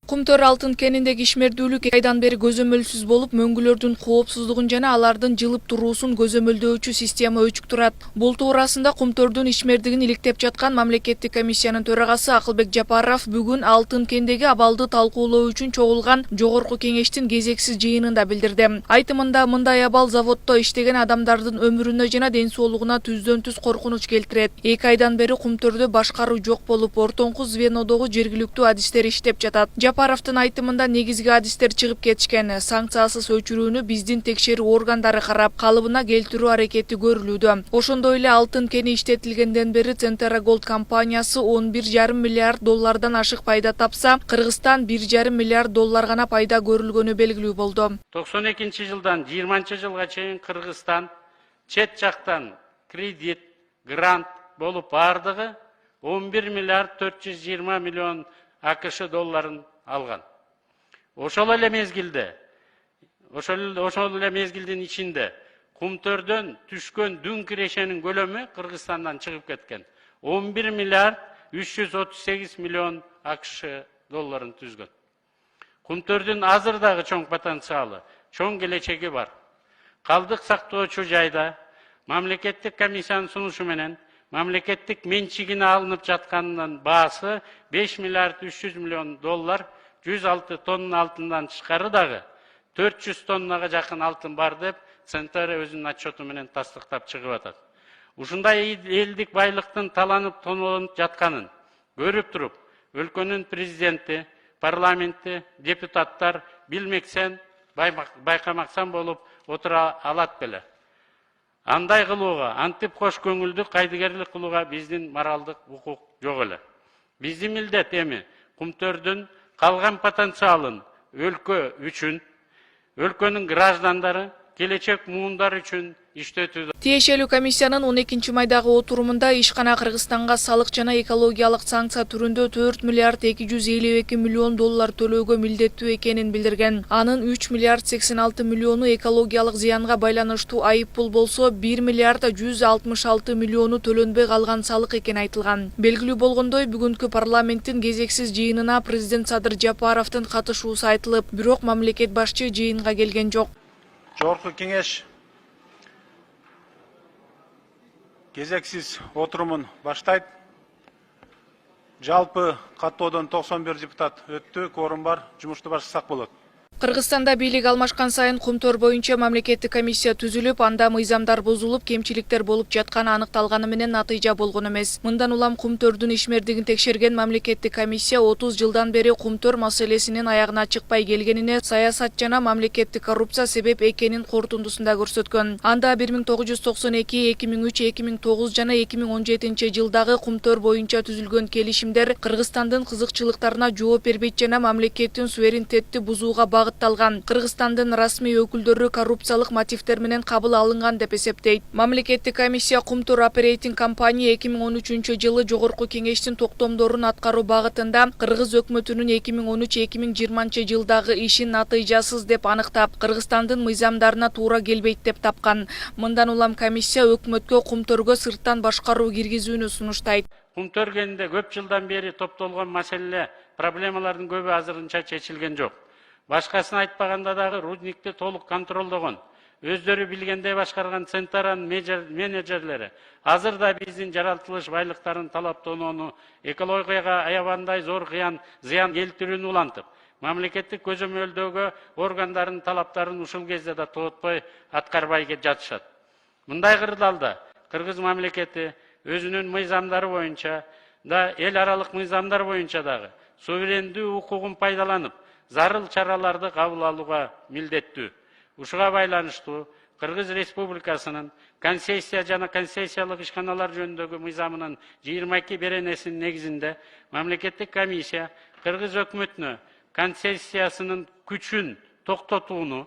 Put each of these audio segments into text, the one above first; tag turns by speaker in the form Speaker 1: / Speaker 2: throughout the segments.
Speaker 1: Кумтөр алтын кениндеги ишмердүүлүк 2 айдан бери көзөмөлсүз болуп, мөңгүлөрдүн коопсуздугун жана алардын жылып туруусун көзөмөлдөөчү система өчүк турат. Бул туурасында Кумтөрдүн ишмердигин иликтеп жаткан мамлекеттик комиссиянын төрагасы Акылбек Жапаров бүгүн алтын кендеги абалды талкуулоо үчүн чогулган жогорку кеңештин кезексиз жыйынында билдирди. Айтымында мындай абал заводдо иштеген адамдардын өмүрүнө жана ден соолугуна түздөн түз коркунуч келтирет. 2 айдан бери Кумтөрдө башкаруу жок болуп, ортоңку звенодогу жергиликтүү адистер иштеп жатат. Жапаровдун айтымында негизги адистер чыгып кетишкен. Санкциясыз өчүрүүнү биздин текшерүү органдары карап, калыбына келтирүү аракети көрүлүүдө. Ошондой эле алтын кени иштетилгенден бери Центера Голд компаниясы 11,5 миллиард доллардан ашык пайда тапса, Кыргызстан 1,5 миллиард доллар гана пайда көрүлгөнү белгилүү болду.
Speaker 2: 92-жылдан 20-жылга чейин Кыргызстан чет жактан кредит, грант болуп бардыгы 11 миллиард 420 миллион АКШ долларын алган. Ошол эле мезгилдин ичинде Кумтөрдөн түшкөн дүн кирешенин көлөмү Кыргызстандан чыгып кеткен. 11 миллиард 338 миллион АКШ долларын түзгөн. Кумтөрдүн азырдагы чоң потенциалы, чоң келечеги бар. Калдык сактоочу жайда мамлекеттик комиссиянын сунушу менен мамлекеттик менчигине алынып жатканынын баасы 5 миллиард 300 миллион доллар, 106 тонна алтындан тышкары дагы 400 тоннага жакын алтын бар деп Центр өзүнүн отчету менен тастыктап чыгып атат. Ушундай элдик байлыктын таланып тонолонуп жатканын көрүп туруп, өлкөнүн президенти, парламенти, депутаттар билмексен, байкамаксан болуп отура алат беле. Андай кылууга, антип кош көңүлдү кайдыгерлик кылууга биздин моралдык укук жок эле. Биздин милдет эми Кумтөрдүн калган потенциалын өлкө үчүн, өлкөнүн граждандары, келечек муундар үчүн иштетүүдө.
Speaker 1: Тиешелүү комиссиянын 12 майдагы отурумунда ишкана Кыргызстанга салык жана экологиялык санкция түрүндө 4 миллиард 252 миллион доллар төлөөгө милдеттүү экенин билдирген. Анын 3 миллиард 86 миллиону экологиялык зыянга байланыштуу айып пул болсо, 1 миллиард 166 миллиону төлөнбөй калган салык экени айтылган. Белгилүү болгондой, бүгүнкү парламенттин кезексиз жыйынына президент Садыр Жапаровдун катышуусу айтылып, бирок мамлекет башчы жыйынга келген жок.
Speaker 3: Жогорку кеңеш кезексиз отурумун баштайт. Жалпы каттоодон 91 депутат өттү, кворум бар, жумушту баштасак болот.
Speaker 1: Кыргызстанда бийлик алмашкан сайын Кумтөр боюнча мамлекеттик комиссия түзүлүп, анда мыйзамдар бузулуп, кемчиликтер болуп жатканы аныкталганы менен натыйжа болгон эмес. Мындан улам Кумтөрдүн ишмердигин текшерген мамлекеттик комиссия 30 жылдан бери Кумтөр маселесинин аягына чыкпай келгенине саясат жана мамлекеттик коррупция себеп экенин корутундусунда көрсөткөн. Анда 1992, 2003, 2009 жана 2017 жылдагы Кумтөр боюнча түзүлгөн келишимдер Кыргызстандын кызыкчылыктарына жооп бербейт жана мамлекеттин суверенитетти бузууга багытталган. Кыргызстандын расмий өкүлдөрү коррупциялык мотивдер менен кабыл алынган деп эсептейт. Мамлекеттик комиссия Кумтөр оперейтинг компания 2013 жылы жогорку кеңештин токтомдорун аткаруу багытында Кыргыз өкмөтүнүн 2013-2020 жылдагы ишин натыйжасыз деп аныктап, Кыргызстандын мыйзамдарына туура келбейт деп тапкан. Мындан улам комиссия өкмөткө Кумтөргө сырттан башкаруу киргизүүнү сунуштайт.
Speaker 2: Кумтөр кенинде көп жылдан бери топтолгон маселе, проблемалардын көбү азырынча чечилген жок. Башкасын айтпаганда дагы рудникти толук контролдогон, өздөрү билгендей башкарган Центранын менеджерлери азыр да биздин жаратылыш байлыктарын талаптонууну, экологияга аябандай зор зыян келтирүүнү улантып, мамлекеттик көзөмөлдөгө органдардын талаптарын ушул кезде да тоотпой аткарбай жатышат. Мындай кырдаалда Кыргыз мамлекети өзүнүн мыйзамдары боюнча да, эл аралык мыйзамдар боюнча дагы суверендүү укугун пайдаланып, зарыл чараларды кабыл алууга милдеттүү. Ушуга байланыштуу Кыргыз Республикасынын концессия жана концессиялык ишканалар жөнүндөгү мыйзамынын 22 беренесинин негизинде мамлекеттик комиссия Кыргыз өкмөтүнө концессиясынын күчүн токтотууну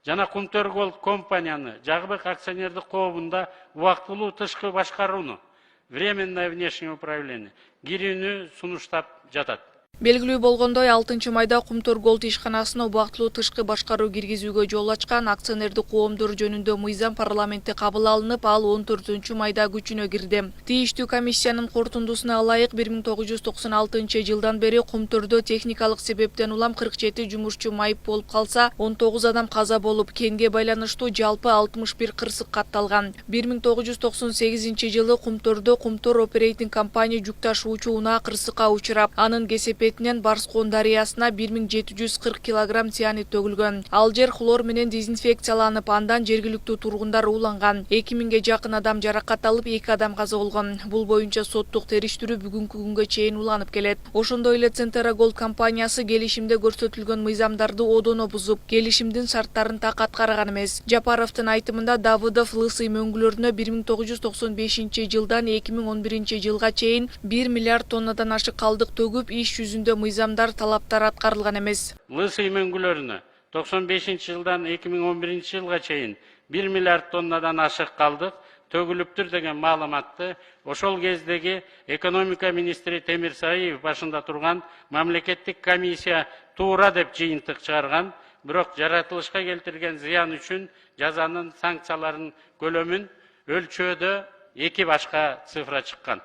Speaker 2: жана Кумтөр Голд компанияны Жагыбек акционердик коомунда убактылуу тышкы башкарууну, временное внешнее управление кирүүнү сунуштап жатат.
Speaker 1: Белгилүү болгондой 6 майда Кумтөр Голд ишканасына убактылуу тышкы башкаруу киргизүүгө жол ачкан акционердик коомдор жөнүндө мыйзам парламентте кабыл алынып, ал 14 майда күчүнө кирди. Тийиштүү комиссиянын корутундусуна ылайык 1996 жылдан бери Кумтөрдө техникалык себептен улам 47 жумушчу майып болуп калса, 19 адам каза болуп, кенге байланыштуу жалпы 61 кырсык катталган. 1998 жылы Кумтөрдө Кумтөр оперейтинг компания жүк ташуучу унаа кырсыкка учурап, анын кесепетинен Барскон дарыясына 1740 килограмм цианид төгүлгөн. Ал жер хлор менен дезинфекцияланып, андан жергиликтүү тургундар ууланган. 2000ге жакын адам жаракат алып, 2 адам каза болгон. Бул боюнча соттук териштирүү бүгүнкү күнгө чейин уланып келет. Ошондой эле Центера Голд компаниясы келишимде көрсөтүлгөн мыйзамдарды одоно бузуп, келишимдин шарттарын так аткарган эмес. Жапаровдун айтымында Давыдов лысый мөңгүлөрүнө 1995 жылдан 2011 жылга чейин 1 миллиард тоннадан ашык калдык төгүп, иш жүзүндө мыйзамдар талаптар аткарылган эмес.
Speaker 2: Лысый мөңгүлөрүнө 95 жылдан 2011 жылга чейин 1 миллиард тоннадан ашык калдык төгүлүптүр деген маалыматты ошол кездеги экономика министри Темир Саиев башында турган мамлекеттик комиссия туура деп жыйынтык чыгарган, бирок жаратылышка келтирген зыян үчүн жазанын санкцияларын көлөмүн өлчөөдө 2 башка цифра чыккан.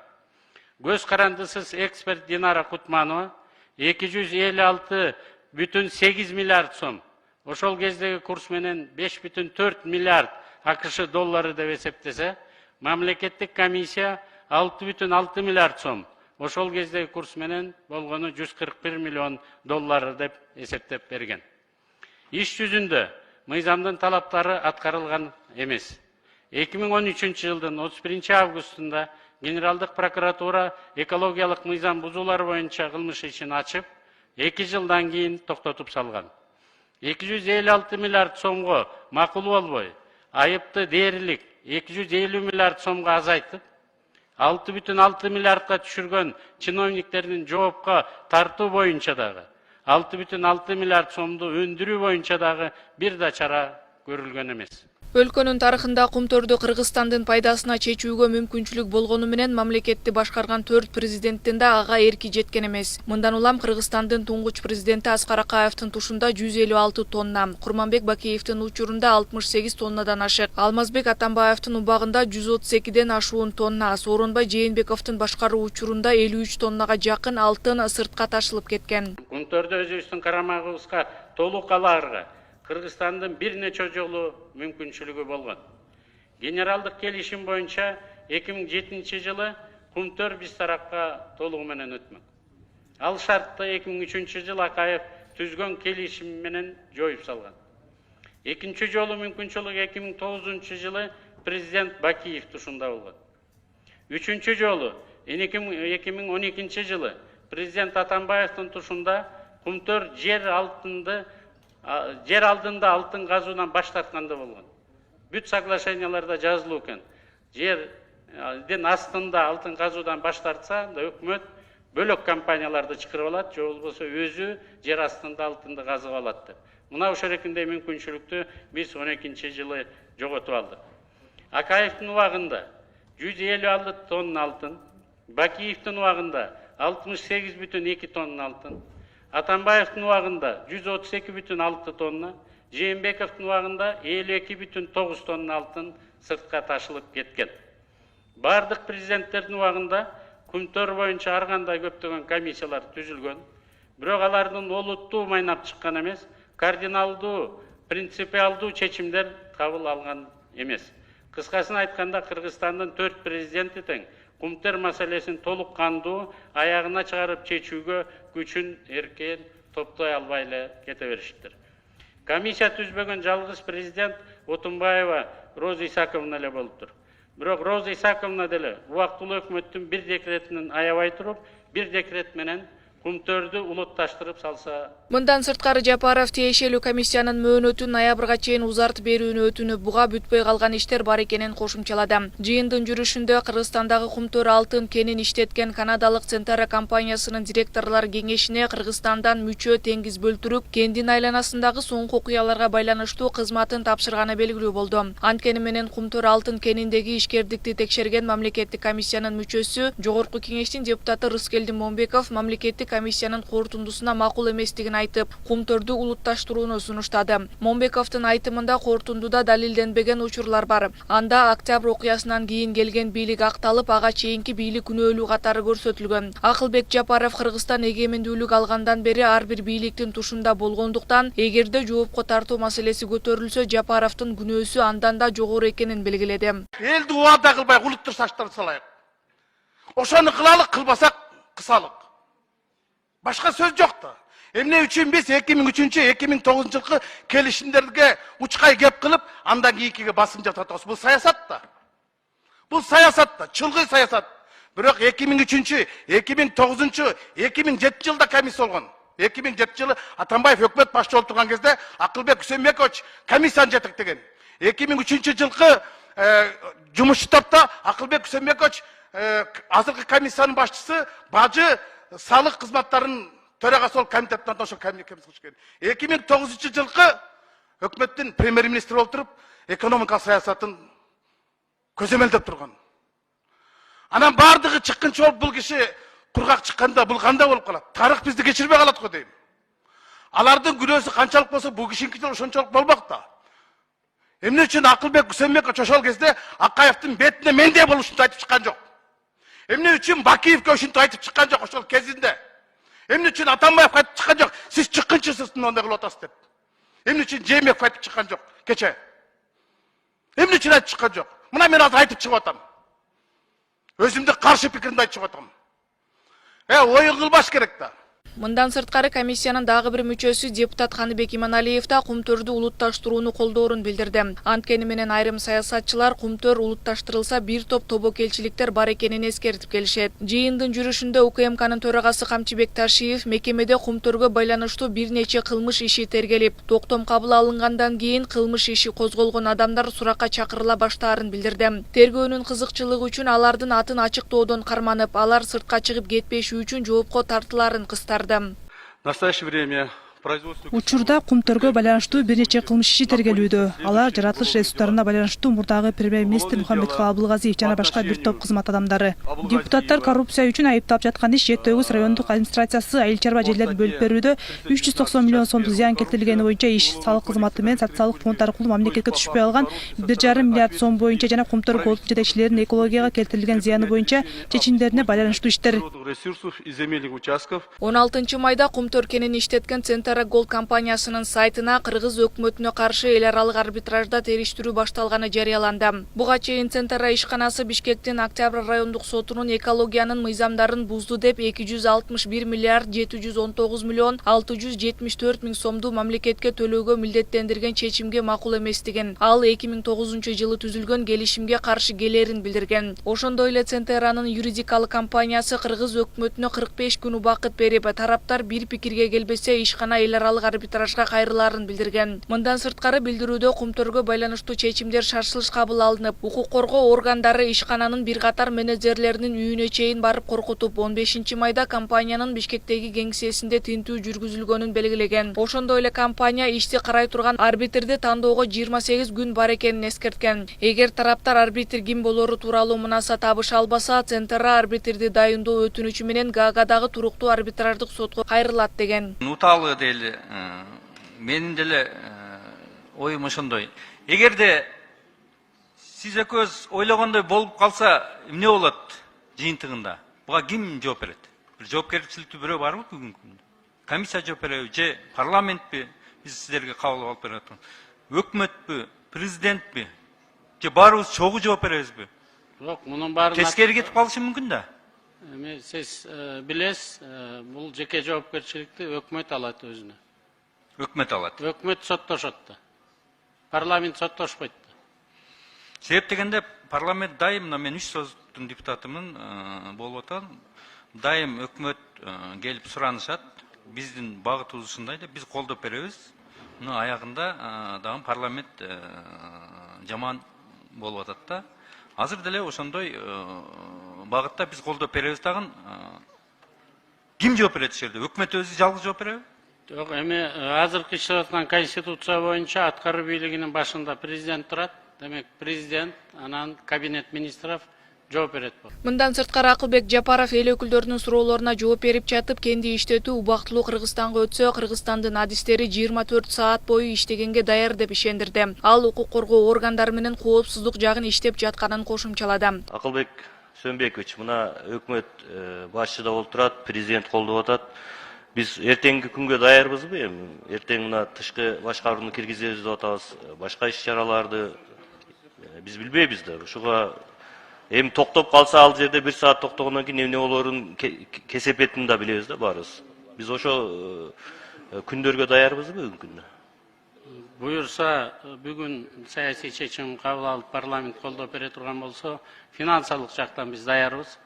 Speaker 2: Көз карандысыз эксперт Динара Кутманова 256,8 миллиард сом, ошол кездеги курс менен 5,4 миллиард АКШ доллары деп эсептесе, мамлекеттик комиссия 6,6 миллиард сом, ошол кездеги курс менен болгону 141 миллион доллары деп эсептеп берген. Иш жүзүндө мыйзамдын талаптары аткарылган эмес. 2013 жылдын 31 августунда Генералдык прокуратура экологиялык мыйзам бузуулар боюнча кылмыш ишин ачып, 2 жылдан кийин токтотуп салган. 256 миллиард сомго макул болбой, айыпты дээрлик 250 миллиард сомго азайтып, 6,6 миллиардка түшүргөн чиновниктердин жоопко тартуу боюнча дагы, 6,6 миллиард сомду өндүрүү боюнча дагы бир да чара көрүлгөн эмес.
Speaker 1: Өлкөнүн тарыхында Кумтөрдү Кыргызстандын пайдасына чечүүгө мүмкүнчүлүк болгону менен мамлекетти башкарган 4 президенттин да ага эрки жеткен эмес. Мындан улам Кыргызстандын туңгуч президенти Аскар Акаевдин тушунда 156 тонна, Курманбек Бакиевдин учурунда 68 тоннадан ашык, Алмазбек Атамбаевдин убагында 132ден ашуун тонна, Сооронбай Жээнбековдун башкаруу учурунда 53 тоннага жакын алтын сыртка ташылып кеткен.
Speaker 2: Кумтөрдө өзүбүздүн карамагыбызга толук алаарга Кыргызстандын бир нече жолу мүмкүнчүлүгү болгон. Генералдык келишим боюнча 2007 жылы Кумтөр биз тарапка толугу менен өтмөк. Ал шартты 2003 жылы Акаев түзгөн келишим менен жоюп салган. Экинчи жолу мүмкүнчүлүк 2009 жылы президент Бакиев тушунда болгон. Үчүнчү жолу 2012 жылы президент Атамбаевдин тушунда Кумтөр жер алдында алтын казуудан баш тартканда болгон. Бүт соглашенияларда жазылуу экен. Жердин астында алтын казуудан баш тартса, өкмөт бөлөк компанияларды чакырып алат, же болбосо өзү жер астында алтынды казып алат деп. Мына ошол эркиндей мүмкүнчүлүктү биз 12 жылы жоготуп алдык. Акаевдин убагында 156 тонна алтын, Бакиевдин убагында 68,2 тонна алтын, Атамбаевдин убагында 132,6 тонна, Жээнбековдун убагында 52,9 тонна алтын сыртка ташылып кеткен. Бардык президенттердин убагында Кумтөр боюнча ар кандай көптөгөн комиссиялар түзүлгөн. Бирок алардын олуттуу майнап чыккан эмес, кардиналдуу, принципиалдуу чечимдер кабыл алган эмес. Кыскасын айтканда, Кыргызстандын 4 президенти тең Кумтөр маселесин толук кандуу аягына чыгарып чечүүгө күчүн эркен топтой албай эле кете беришиптир. Комиссия түзбөгөн жалгыз президент Отунбаева Роза Исаковна эле болуптур. Бирок Роза Исаковна деле убактылуу өкмөттүн бир декретинен аябай туруп, бир декрет менен Кумтөрдү улутташтырып салса.
Speaker 1: Мындан сырткары Жапаров тиешелүү комиссиянын мөөнөтүн ноябрга чейин узартып берүүнү өтүнүп, буга бүтпөй калган иштер бар экенин кошумчалады. Жыйындын жүрүшүндө Кыргызстандагы Кумтөр алтын кенин иштеткен канадалык Центера компаниясынын директорлор кеңешине Кыргызстандан мүчө Теңиз Бөлтүрүк кендин айланасындагы соңку окуяларга байланыштуу кызматын тапшырганы белгилүү болду. Анткени менен Кумтөр алтын кениндеги ишкердикти текшерген мамлекеттик комиссиянын мүчөсү, Жогорку кеңештин депутаты Рыскелдин Момбеков мамлекеттик комиссиянын корутундусуна макул эместигин айтып, кумтөрдү улутташтырууну сунуштады. Момбековдун айтымында корутундуда далилденбеген учурлар бар. Анда октябрь окуясынан кийин келген бийлик акталып, ага чейинки бийлик күнөөлүү катары көрсөтүлгөн. Акылбек Жапаров Кыргызстан эгемендүүлүк алгандан бери ар бир бийликтин тушунда болгондуктан, эгерде жоопко тартуу маселеси көтөрүлсө, Жапаровдун күнөөсү андан да жогору экенин белгиледи.
Speaker 4: Элди убада кылбай улутташтырып салайык. Ошону кылалык, кылбасак кысалык. Башка сөз жок да. Эмне үчүн биз 2003-2009 жылкы келишимдерге учкай кеп кылып, андан кийинкиге басым жасатабыз. Бул саясат да. Бул саясат да, чылгый саясат. Бирок 2003, 2009, 2007 жылда комиссия болгон. 2007 жылы Атамбаев өкмөт башчы болуп турган кезде Акылбек Үсөнбекович комиссияны жетектеген. 2003 жылкы жумушчу топто Акылбек Үсөнбекович азыркы комиссиянын башчысы бажы салык кызматтарынын төрагасы болуп комитеттен ошол комиссия кылышкан. 2009 жылкы өкмөттүн премьер-министри болуп туруп экономика саясатын көзөмөлдөп турган. Анан бардыгы чыккынчы болуп бул киши кургак чыкканда бул кандай болуп калат? Тарых бизди кечирбей калат го дейм. Алардын күнөөсү канчалык болсо бул кишиники да ошончолук болмок да. Эмне үчүн Акылбек Үсөнбекович ошол кезде Акаевдин бетине мендей болушун айтып чыккан жок? Эмне үчүн Бакиевке ошентип айтып чыккан жок ошол кезинде? Эмне үчүн Атамбаев айтып чыккан жок? Сиз чыккынчысыз мындай кылып атасыз деп. Эмне үчүн Жээнбеков айтып чыккан жок кече? Эмне үчүн айтып чыккан жок? Мына мен азыр айтып чыгып атам. Өзүмдүн каршы пикиримди айтып чыгып атам. Оюн кылбаш керек да.
Speaker 1: Мындан сырткары комиссиянын дагы бир мүчөсү депутат Каныбек Иманалиев да кумтөрдү улутташтырууну колдоорун билдирди. Анткени менен айрым саясатчылар кумтөр улутташтырылса бир топ тобокелчиликтер бар экенин эскертип келишет. Жыйындын жүрүшүндө УКМКнын төрагасы Камчыбек Ташиев мекемеде кумтөргө байланыштуу бир нече кылмыш иши тергелип, токтом кабыл алынгандан кийин кылмыш иши козголгон адамдар суракка чакырыла баштаарын билдирди. Тергөөнүн кызыкчылыгы үчүн алардын атын ачыктоодон карманып, алар сыртка чыгып кетпеши үчүн жоопко тартылаарын кыстарды. В
Speaker 5: настоящее время
Speaker 6: Учурда кумтөргө байланыштуу бир нече кылмыш иши тергелүүдө. Алар жаратылыш ресурстарына байланыштуу мурдагы премьер-министр Мухаммедкалый Абылгазиев жана башка бир топ кызмат адамдары. Депутаттар коррупция үчүн айыптап жаткан иш Жети Өгүз райондук администрациясы айыл чарба жерлерин бөлүп берүүдө 390 миллион сомдук зыян келтирилгени боюнча иш, салык кызматы менен социалдык фонд аркылуу мамлекетке түшпөй алган 1,5 миллиард сом боюнча жана кумтөр голдун жетекчилеринин экологияга келтирилген зыяны боюнча чечимдерине байланыштуу иштер.
Speaker 5: ресурсов и земельных участков
Speaker 1: 16 майда кумтөр кенин иштеткен Центра Голд компаниясынын сайтына Кыргыз өкмөтүнө каршы эл аралык арбитражда териштирүү башталганы жарыяланды. Буга чейин Центра ишканасы Бишкектин Октябрь райондук сотунун экологиянын мыйзамдарын бузду деп 261 миллиард 719 миллион 674 миң сомду мамлекетке төлөөгө милдеттендирген чечимге макул эместигин, ал 2009 жылы түзүлгөн келишимге каршы келерин билдирген. Ошондой эле Центранын юридикалык компаниясы Кыргыз өкмөтүнө 45 күн убакыт берип, тараптар бир пикирге келбесе ишкана эл аралык арбитражга кайрылаарын билдирген. Мындан сырткары билдирүүдө кумтөргө байланыштуу чечимдер шаршылыш кабыл алынып, укук коргоо органдары ишкананын бир катар менеджерлеринин үйүнө чейин барып коркутуп, 15 майда компаниянын Бишкектеги кеңсесинде тинтүү жүргүзүлгөнүн белгилеген. Ошондой эле компания ишти карай турган арбитрди тандоого 28 күн бар экенин эскерткен. Эгер тараптар арбитр ким болору тууралуу мунаса табыша албаса, Центра арбитрди дайындоо өтүнүчү менен Гаагадагы туруктуу арбитраждык сотко кайрылат деген.
Speaker 7: Уталы дейли, менин деле оюм ошондой. Эгерде сиз экөөбүз ойлогондой болуп калса, эмне болот жыйынтыгында? Буга ким жооп берет? Бир жоопкерчиликтүү бирөө барбы бүгүнкү күндө? Комиссия жооп береби же парламентпи биз сиздерге кабыл алып берип атабыз? Өкмөтпү, президентпи? Же баарыбыз чогуу жооп беребизби?
Speaker 2: Жок, мунун баарын
Speaker 7: Тескери кетип калышы мүмкүн да.
Speaker 2: эми сиз билесиз, бул жеке жоопкерчиликти өкмөт алат өзүнө.
Speaker 7: Өкмөт алат.
Speaker 2: Өкмөт соттошот да. Парламент соттошпойт да.
Speaker 7: Себеп дегенде парламент дайым, мен 3 соттун депутатымын болуп атам. Дайым өкмөт келип суранышат. Биздин багытыбыз ушундай деп биз колдоп беребиз. Мына аягында дагы парламент жаман болуп атат да. Азыр деле ошондой багытта биз колдоп беребиз дагы. Ким жооп берет ушерде? Өкмөт өзү жалгыз жооп береби?
Speaker 2: Жок, эми азыркы иштеп аткан конституция боюнча аткаруу бийлигинин башында президент турат. Демек президент, анан кабинет министров, жооп берет болот.
Speaker 1: Мындан сырткары Акылбек Жапаров эл өкүлдөрүнүн суроолоруна жооп берип жатып, кенди иштетүү убактылуу Кыргызстанга өтсө, Кыргызстандын адистери 24 саат бою иштегенге даяр деп ишендирди. Ал укук коргоо органдары менен коопсуздук жагын иштеп жатканын кошумчалады.
Speaker 8: Акылбек Сөнбекович, мына өкмөт башчыда болуп турат, президент колдоп атат. Биз эртеңки күнгө даярбызбы эми? Эртең мына тышкы башкарууну киргизебиз деп атабыз. Башка иш-чараларды биз билбейбиз да. Ушуга эми токтоп калса ал жерде 1 саат токтогондон кийин эмне болорун кесепетин да билебиз да баарыбыз. Биз ошо күндөргө даярбызбы бүгүнкү күндө?
Speaker 2: Буюрса, бүгүн саясий чечим кабыл алып парламент колдоп бере турган болсо, финансылык жактан биз даярбыз.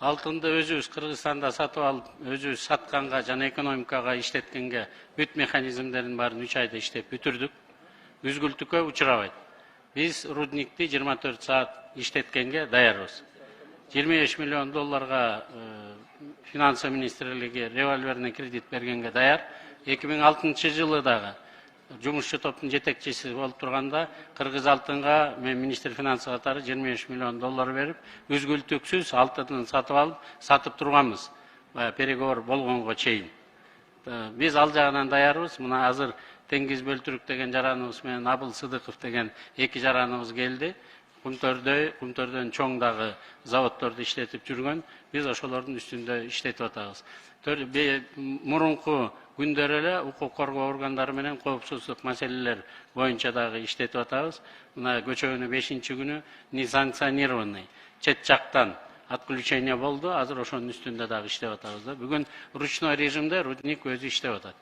Speaker 2: Алтынды өзүбүз Кыргызстанда сатып алып, өзүбүз сатканга жана экономикага иштеткенге бүт механизмдерин баарын 3 айда иштеп бүтүрдүк. Үзгүлтүккө учурабайт. Биз рудникти 24 саат иштеткенге даярбыз. 25 миллион долларга финансы министрлиги револьверный кредит бергенге даяр. 2006 жылы дагы жумушчу топтун жетекчиси болуп турганда Кыргыз алтынга мен министр финансы катары 25 миллион доллар берип, үзгүлтүксүз алтынын сатып алып, сатып турганбыз. Переговор болгонго чейин. Биз ал жагынан даярбыз. Мына азыр Теңиз Бөлтүрүк деген жараныбыз менен Абыл Сыдыков деген 2 жараныбыз келди. Кумтөрдөн чоң дагы заводдорду иштетип жүргөн. Биз ошолордун үстүндө иштетип атабыз. Мурунку күндөр эле укук коргоо органдары менен коопсуздук маселелер боюнча дагы иштетип атабыз. Мына көчөгүнүн 5-күнү несанкционированный чет жактан отключение болду. Азыр ошонун үстүндө дагы иштеп атабыз да. Бүгүн ручной режимде рудник өзү иштеп атат.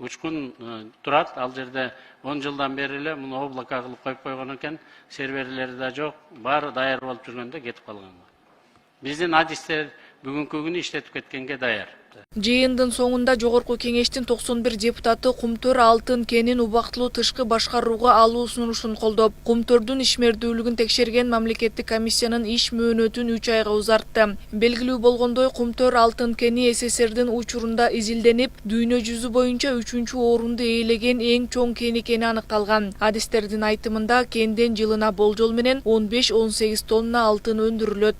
Speaker 2: Учкун турат, ал жерде 10 жылдан бери эле муну облака кылып коюп койгон экен, серверлери да жок, баары даяр болуп жүргөндө кетип калган. Биздин адистер бүгүнкү күнү иштетип кеткенге даяр.
Speaker 1: Жыйындын соңунда Жогорку Кеңештин 91 депутаты Кумтөр алтын кенин убактылуу тышкы башкарууга алуу сунушун колдоп, Кумтөрдүн ишмердүүлүгүн текшерген мамлекеттик комиссиянын иш мөөнөтүн 3 айга узартты. Белгилүү болгондой, Кумтөр алтын кени СССРдин учурунда изилденип, дүйнө жүзү боюнча 3-орунду ээлеген эң чоң кен экени аныкталган. Адистердин айтымында кенден жылына болжол менен 15-18 тонна алтын өндүрүлөт.